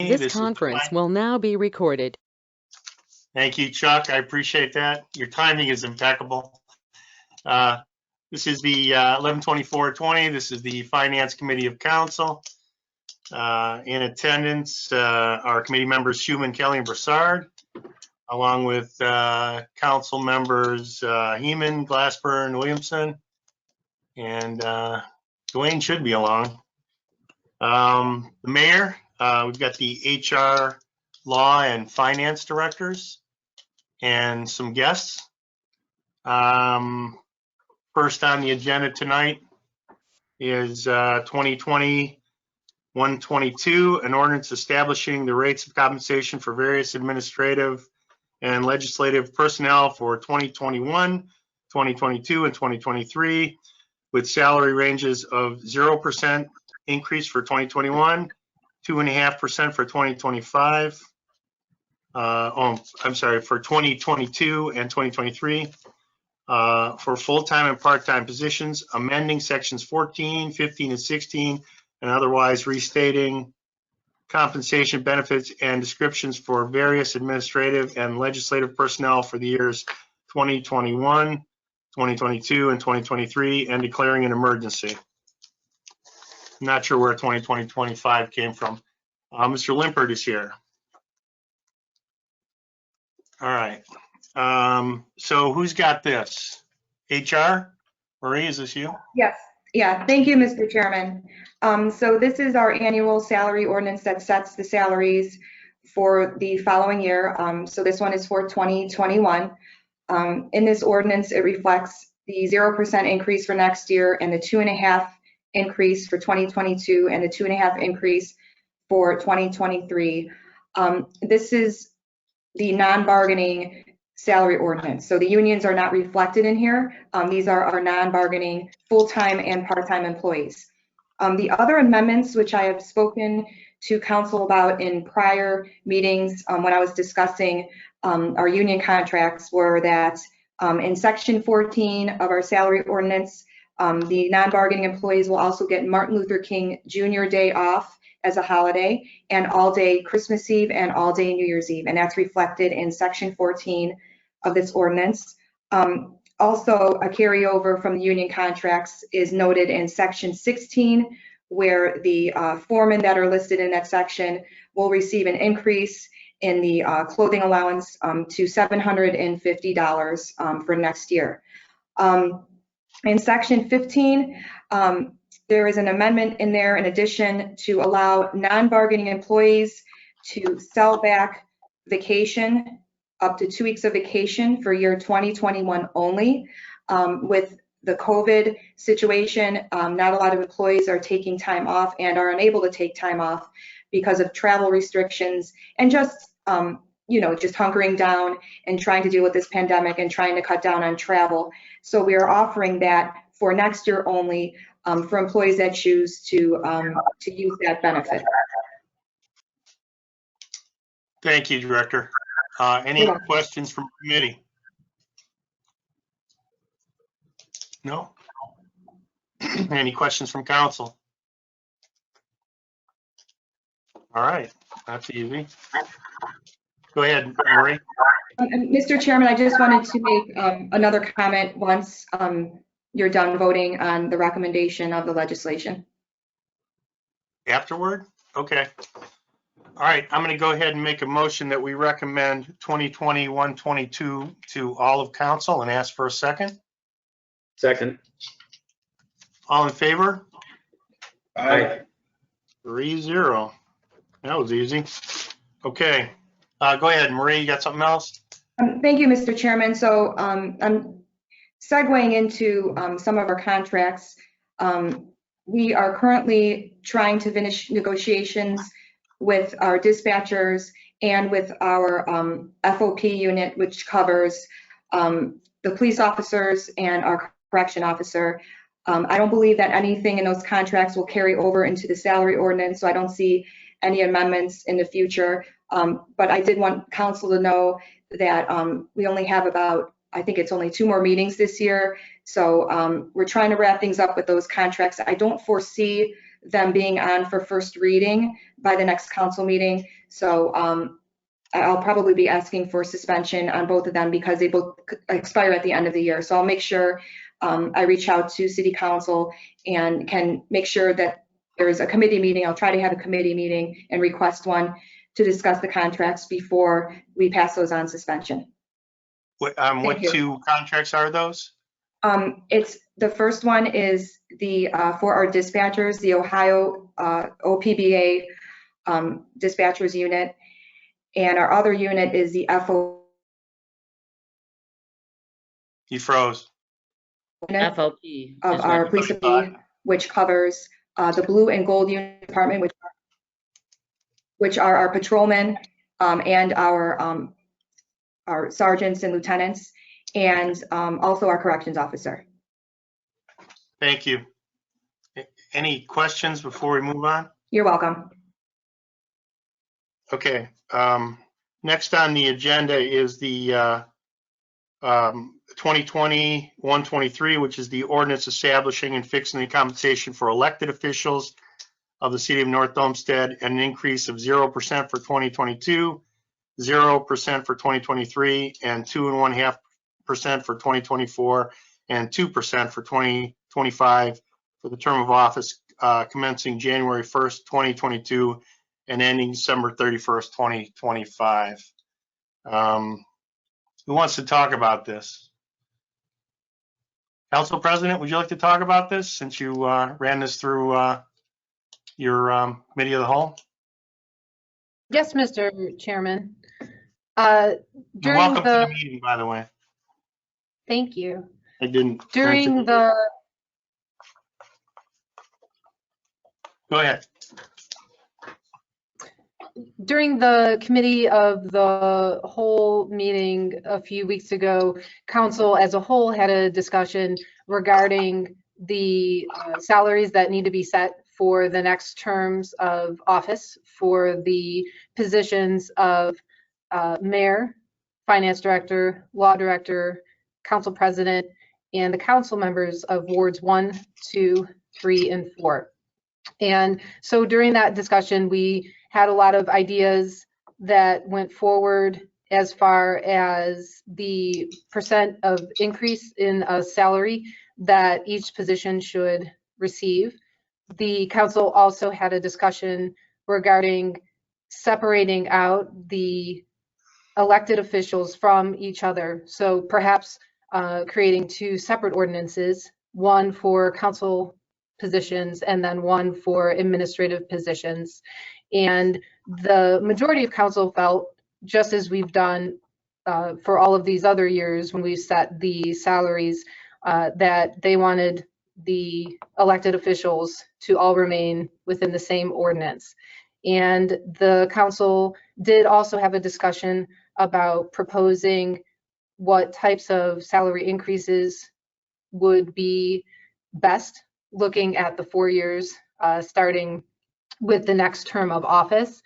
This conference will now be recorded. Thank you, Chuck. I appreciate that. Your timing is impeccable. This is the 11/24/20. This is the Finance Committee of Council. In attendance, our committee members Schuman, Kelly, and Broussard, along with council members Heeman, Glassburn, Williamson, and Dwayne should be along. The mayor, we've got the HR, law, and finance directors, and some guests. First on the agenda tonight is 2020-122, an ordinance establishing the rates of compensation for various administrative and legislative personnel for 2021, 2022, and 2023, with salary ranges of 0% increase for 2021, 2.5% for 2025. For 2022 and 2023. For full-time and part-time positions, amending sections 14, 15, and 16, and otherwise restating compensation, benefits, and descriptions for various administrative and legislative personnel for the years 2021, 2022, and 2023, and declaring an emergency. I'm not sure where 2020-25 came from. Mr. Limpert is here. All right. So who's got this? HR? Marie, is this you? Yes. Yeah. Thank you, Mr. Chairman. So this is our annual salary ordinance that sets the salaries for the following year. So this one is for 2021. In this ordinance, it reflects the 0% increase for next year and the 2.5% increase for 2022 and the 2.5% increase for 2023. This is the non-bargaining salary ordinance. So the unions are not reflected in here. These are our non-bargaining full-time and part-time employees. The other amendments, which I have spoken to council about in prior meetings when I was discussing our union contracts, were that in section 14 of our salary ordinance, the non-bargaining employees will also get Martin Luther King Jr. Day off as a holiday, and all-day Christmas Eve and all-day New Year's Eve, and that's reflected in section 14 of this ordinance. Also, a carryover from the union contracts is noted in section 16, where the foremen that are listed in that section will receive an increase in the clothing allowance to $750 for next year. In section 15, there is an amendment in there in addition to allow non-bargaining employees to sell back vacation, up to 2 weeks of vacation for year 2021 only. With the COVID situation, not a lot of employees are taking time off and are unable to take time off because of travel restrictions and just, just hunkering down and trying to deal with this pandemic and trying to cut down on travel. So we are offering that for next year only for employees that choose to use that benefit. Thank you, Director. Any questions from committee? No? Any questions from council? All right, that's easy. Go ahead, Marie. Mr. Chairman, I just wanted to make another comment once you're done voting on the recommendation of the legislation. Afterward? Okay. All right, I'm going to go ahead and make a motion that we recommend 2020-122 to all of council and ask for a second. Second. All in favor? Aye. 3-0. That was easy. Okay, go ahead, Marie, you got something else? Thank you, Mr. Chairman. So I'm segueing into some of our contracts. We are currently trying to finish negotiations with our dispatchers and with our FOP unit, which covers the police officers and our correction officer. I don't believe that anything in those contracts will carry over into the salary ordinance, so I don't see any amendments in the future. But I did want council to know that we only have about, I think it's only 2 more meetings this year. So we're trying to wrap things up with those contracts. I don't foresee them being on for first reading by the next council meeting. So I'll probably be asking for suspension on both of them because they both expire at the end of the year. So I'll make sure I reach out to City Council and can make sure that there's a committee meeting. I'll try to have a committee meeting and request one to discuss the contracts before we pass those on suspension. What Thank you. two contracts are those? It's the first one is the for our dispatchers, the Ohio OPBA dispatchers unit, and our other unit is the FO. You froze. Unit FLP of is our what- police department, which covers the blue and gold unit department, which are our patrolmen and our sergeants and lieutenants, and also our corrections officer. Thank you. Any questions before we move on? You're welcome. Okay. Next on the agenda is the 2020-123, which is the ordinance establishing and fixing the compensation for elected officials of the city of North Olmsted, and an increase of 0% for 2022, 0% for 2023, and 2.5% for 2024, and 2% for 2025 for the term of office commencing January 1st, 2022, and ending December 31st, 2025. Who wants to talk about this? Council President, would you like to talk about this since you ran this through your committee of the whole? Yes, Mr. Chairman. You're During welcome to the, the meeting, by the way. thank you. I didn't. During Go ahead. During the committee of the whole meeting a few weeks ago, council as a whole had a discussion regarding the salaries that need to be set for the next terms of office for the positions of mayor, finance director, law director, council president, and the council members of wards 1, 2, 3, and 4. And so during that discussion, we had a lot of ideas that went forward as far as the percent of increase in a salary that each position should receive. The council also had a discussion regarding separating out the elected officials from each other. So perhaps creating 2 separate ordinances, one for council positions and then one for administrative positions. And the majority of council felt, just as we've done for all of these other years when we've set the salaries, that they wanted the elected officials to all remain within the same ordinance. And the council did also have a discussion about proposing what types of salary increases would be best, looking at the 4 years starting with the next term of office.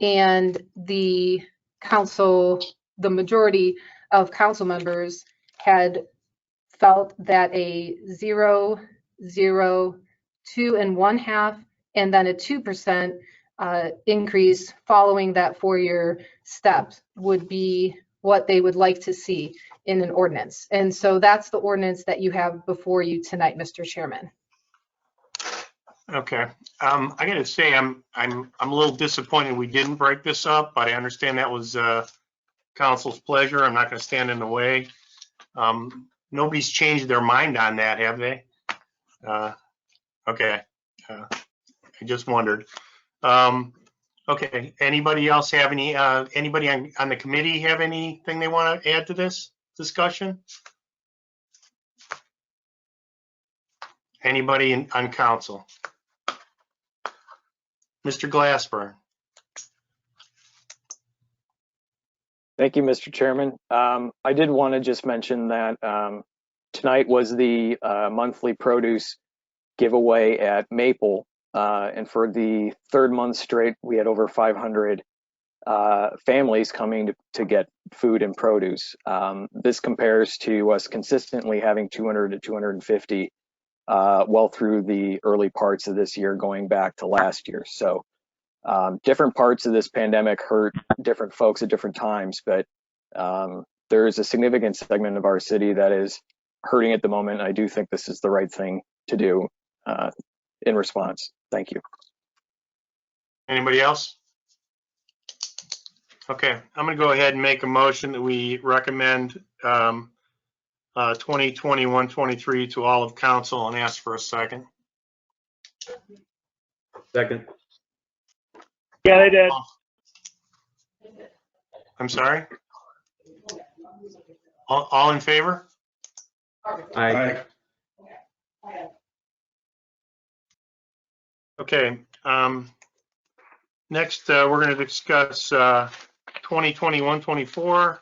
And the council, the majority of council members had felt that a 0, 0, 2.5, and then a 2% increase following that 4-year step would be what they would like to see in an ordinance. And so that's the ordinance that you have before you tonight, Mr. Chairman. Okay. I got to say, I'm a little disappointed we didn't break this up, but I understand that was council's pleasure. I'm not going to stand in the way. Nobody's changed their mind on that, have they? Okay. I just wondered. Okay. Anybody else have any? Anybody on the committee have anything they want to add to this discussion? Anybody on council? Mr. Glassburn. Thank you, Mr. Chairman. I did want to just mention that tonight was the monthly produce giveaway at Maple, and for the 3rd month straight, we had over 500 families coming to get food and produce. This compares to us consistently having 200 to 250 well through the early parts of this year, going back to last year. So different parts of this pandemic hurt different folks at different times, but there is a significant segment of our city that is hurting at the moment. I do think this is the right thing to do in response. Thank you. Anybody else? Okay, I'm going to go ahead and make a motion that we recommend 2021-23 to all of council and ask for a second. Second. Yeah, they did. I'm sorry? All in favor? Aye. Okay. Next, we're going to discuss 2021-24.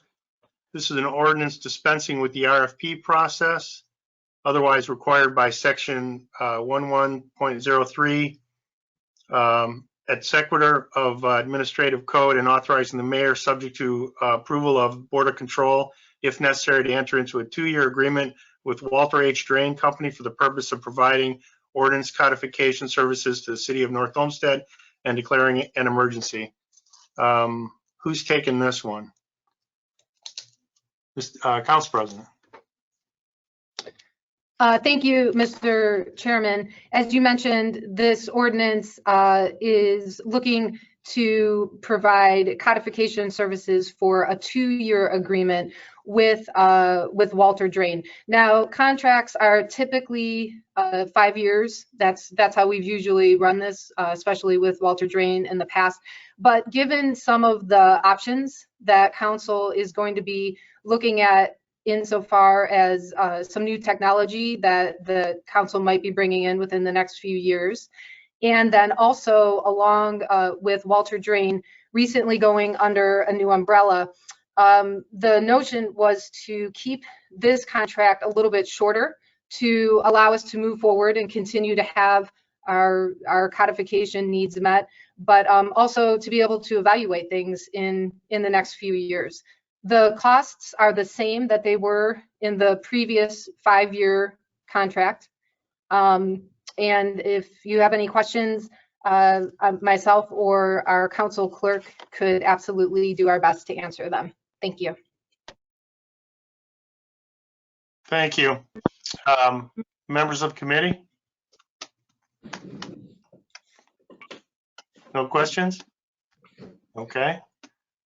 This is an ordinance dispensing with the RFP process, otherwise required by section 11.03 et sequitur of administrative code, and authorizing the mayor, subject to approval of Board of Control, if necessary, to enter into a 2-year agreement with Walter H. Drain Company for the purpose of providing ordinance codification services to the city of North Olmsted and declaring an emergency. Who's taking this one? Council President. Thank you, Mr. Chairman. As you mentioned, this ordinance is looking to provide codification services for a 2-year agreement with Walter Drain. Now, contracts are typically 5 years. That's how we've usually run this, especially with Walter Drain in the past. But given some of the options that council is going to be looking at insofar as some new technology that the council might be bringing in within the next few years, and then also along with Walter Drain recently going under a new umbrella, the notion was to keep this contract a little bit shorter to allow us to move forward and continue to have our codification needs met, but also to be able to evaluate things in the next few years. The costs are the same that they were in the previous 5-year contract. And if you have any questions, myself or our council clerk could absolutely do our best to answer them. Thank you. Thank you. Members of committee? No questions? Okay.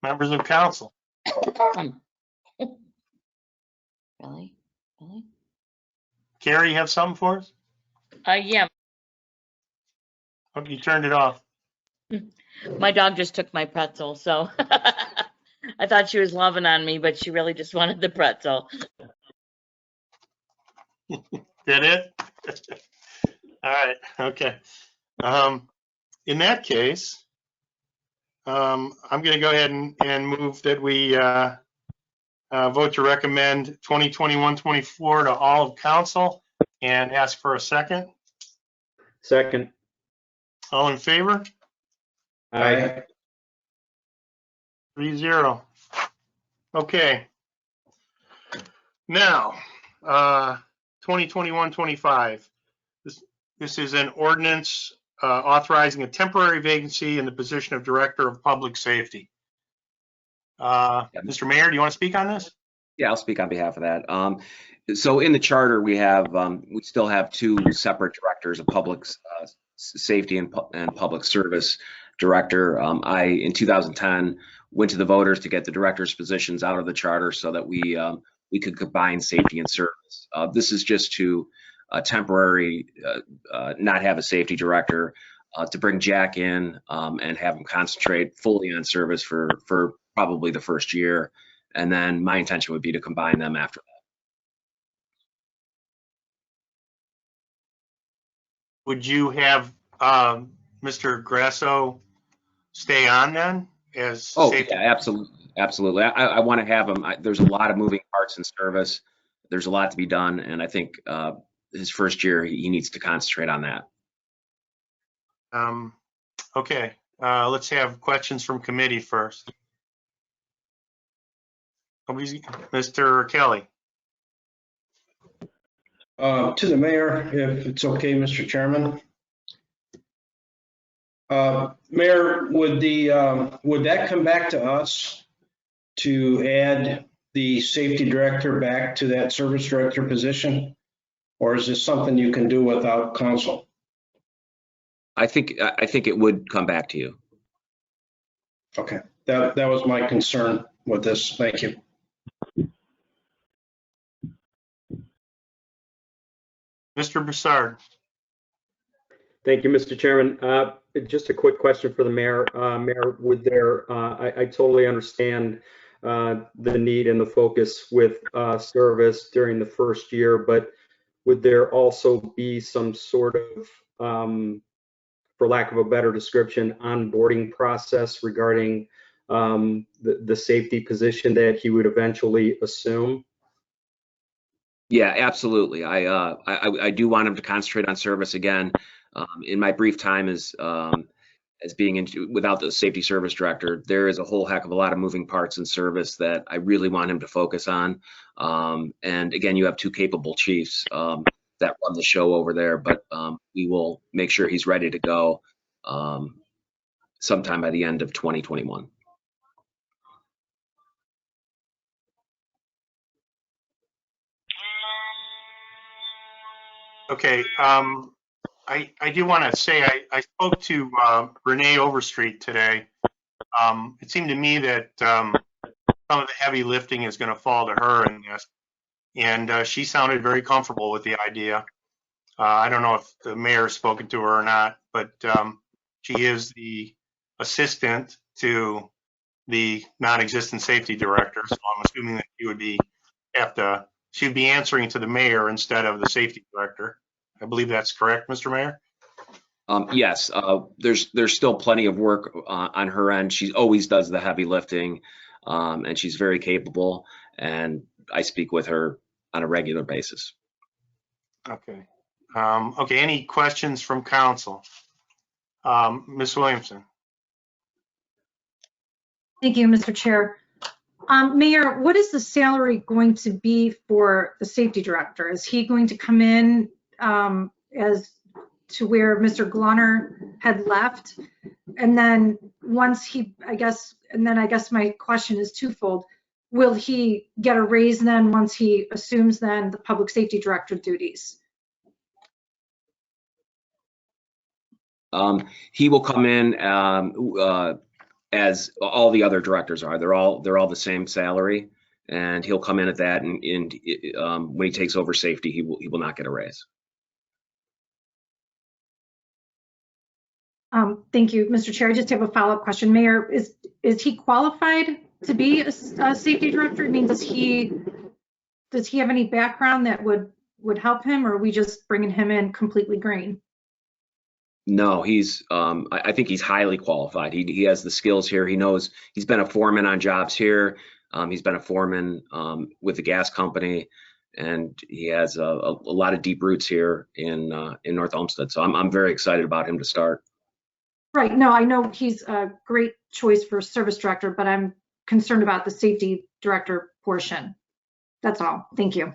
Members of council? Really? Carrie, you have something for us? Yeah, Okay, you turned it off. my dog just took my pretzel, so I thought she was loving on me, but she really just wanted the pretzel. Did it? All right, okay. In that case, I'm going to go ahead and move that we vote to recommend 2021-24 to all of council and ask for a second. Second. All in favor? Aye. 3-0. Okay. Now, 2021-25. This is an ordinance authorizing a temporary vacancy in the position of Director of Public Safety. Mr. Mayor, do you want to speak on this? Yeah, I'll speak on behalf of that. So in the charter, we still have 2 separate directors, a public safety and public service director. In 2010, went to the voters to get the director's positions out of the charter so that we could combine safety and service. This is just to temporary not have a safety director, to bring Jack in and have him concentrate fully on service for probably the first year. And then my intention would be to combine them after that. Would you have Mr. Grasso stay on then as safety? Yeah, absolutely. I want to have him. There's a lot of moving parts in service. There's a lot to be done, and I think his first year he needs to concentrate on that. Okay, let's have questions from committee first. Mr. Kelly. To the mayor, if it's okay, Mr. Chairman. Mayor, would that come back to us to add the safety director back to that service director position? Or is this something you can do without council? I think it would come back to you. Okay, that was my concern with this. Thank you. Mr. Broussard. Thank you, Mr. Chairman. Just a quick question for the mayor. Mayor, I totally understand the need and the focus with service during the first year, but would there also be some sort of, for lack of a better description, onboarding process regarding the safety position that he would eventually assume? Yeah, absolutely. I do want him to concentrate on service again. In my brief time as being without the safety service director, there is a whole heck of a lot of moving parts in service that I really want him to focus on. And again, you have two capable chiefs that run the show over there, but we will make sure he's ready to go sometime by the end of 2021. Okay, I do want to say I spoke to Renee Overstreet today. It seemed to me that some of the heavy lifting is going to fall to her in this, and she sounded very comfortable with the idea. I don't know if the mayor's spoken to her or not, but she is the assistant to the non-existent safety director, so I'm assuming that she would be she'd be answering to the mayor instead of the safety director. I believe that's correct, Mr. Mayor. Yes, there's still plenty of work on her end. She always does the heavy lifting, and she's very capable, and I speak with her on a regular basis. Okay. Okay, any questions from council? Ms. Williamson. Thank you, Mr. Chair. Mayor, what is the salary going to be for the safety director? Is he going to come in as to where Mr. Glunner had left? And then once I guess my question is twofold. Will he get a raise then once he assumes then the public safety director duties? He will come in as all the other directors are. They're all the same salary, and he'll come in at that. And when he takes over safety, he will not get a raise. Thank you, Mr. Chair. I just have a follow-up question. Mayor, is he qualified to be a safety director? I mean, does he have any background that would help him, or are we just bringing him in completely green? No, I think he's highly qualified. He has the skills here. He knows he's been a foreman on jobs here. He's been a foreman with the gas company, and he has a lot of deep roots here in North Olmsted. So I'm very excited about him to start. Right. No, I know he's a great choice for service director, but I'm concerned about the safety director portion. That's all. Thank you.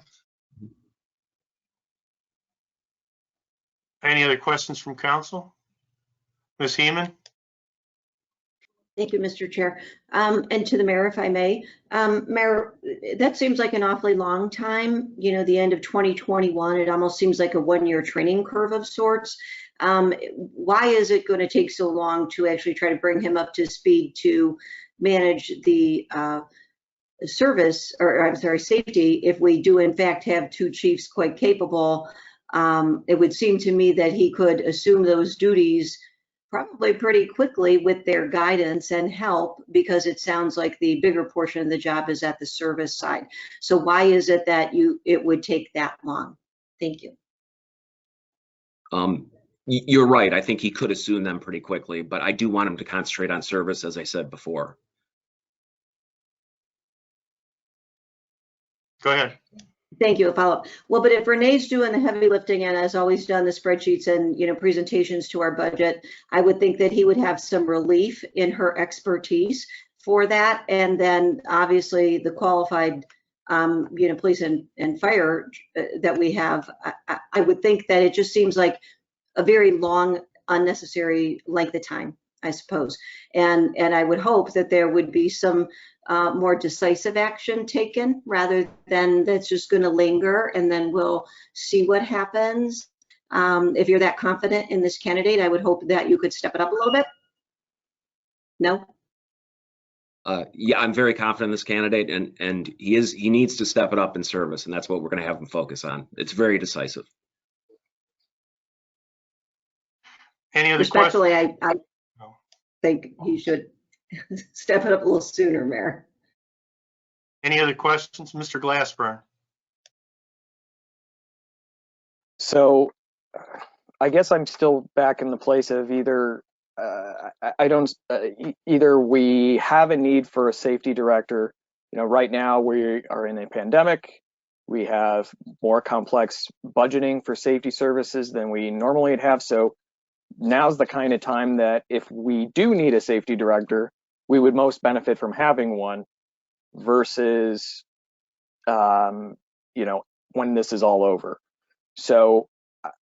Any other questions from council? Ms. Heeman? Thank you, Mr. Chair. And to the mayor, if I may. Mayor, that seems like an awfully long time, the end of 2021. It almost seems like a one-year training curve of sorts. Why is it going to take so long to actually try to bring him up to speed to manage the safety, if we do in fact have two chiefs quite capable? It would seem to me that he could assume those duties probably pretty quickly with their guidance and help, because it sounds like the bigger portion of the job is at the service side. So why is it that it would take that long? Thank you. You're right. I think he could assume them pretty quickly, but I do want him to concentrate on service, as I said before. Go ahead. Thank you. A follow-up. Well, but if Renee's doing the heavy lifting and has always done the spreadsheets and presentations to our budget, I would think that he would have some relief in her expertise for that. And then obviously the qualified police and fire that we have, I would think that it just seems like a very long, unnecessary length of time, I suppose. And I would hope that there would be some more decisive action taken rather than that's just going to linger and then we'll see what happens. If you're that confident in this candidate, I would hope that you could step it up a little bit. No? Yeah, I'm very confident in this candidate, and he needs to step it up in service, and that's what we're going to have him focus on. It's very decisive. Any other questions? Respectfully, I think he should step it up a little sooner, Mayor. Any other questions, Mr. Glassburn? So I guess I'm still back in the place of either either we have a need for a safety director. Right now we are in a pandemic. We have more complex budgeting for safety services than we normally would have. So now's the kind of time that if we do need a safety director, we would most benefit from having one versus, when this is all over. So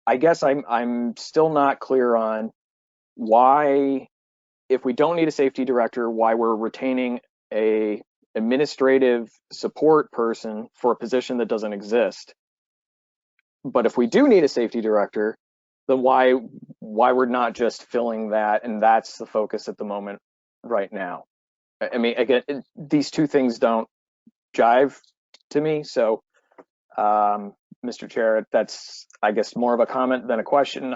I guess I'm still not clear on why, if we don't need a safety director, why we're retaining a administrative support person for a position that doesn't exist. But if we do need a safety director, then why we're not just filling that, and that's the focus at the moment right now. I mean, again, these two things don't jive to me. So, Mr. Chair, that's, I guess, more of a comment than a question.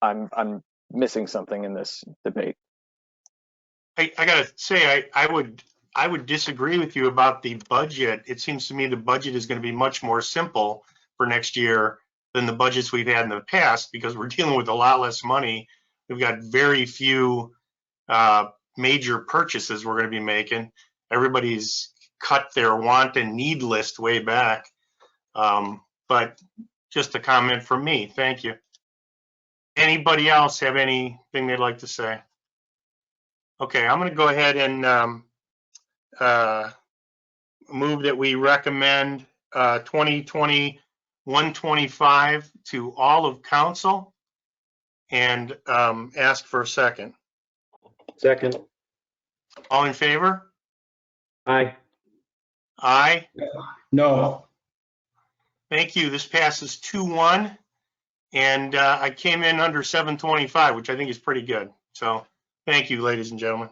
I'm missing something in this debate. I gotta say, I would disagree with you about the budget. It seems to me the budget is going to be much more simple for next year than the budgets we've had in the past, because we're dealing with a lot less money. We've got very few major purchases we're going to be making. Everybody's cut their want and need list way back. But just a comment from me. Thank you. Anybody else have anything they'd like to say? Okay, I'm going to go ahead and move that we recommend 2020-125 to all of council and ask for a second. Second. All in favor? Aye. Aye. No. Thank you. This passes 2-1. And I came in under 725, which I think is pretty good. So thank you, ladies and gentlemen.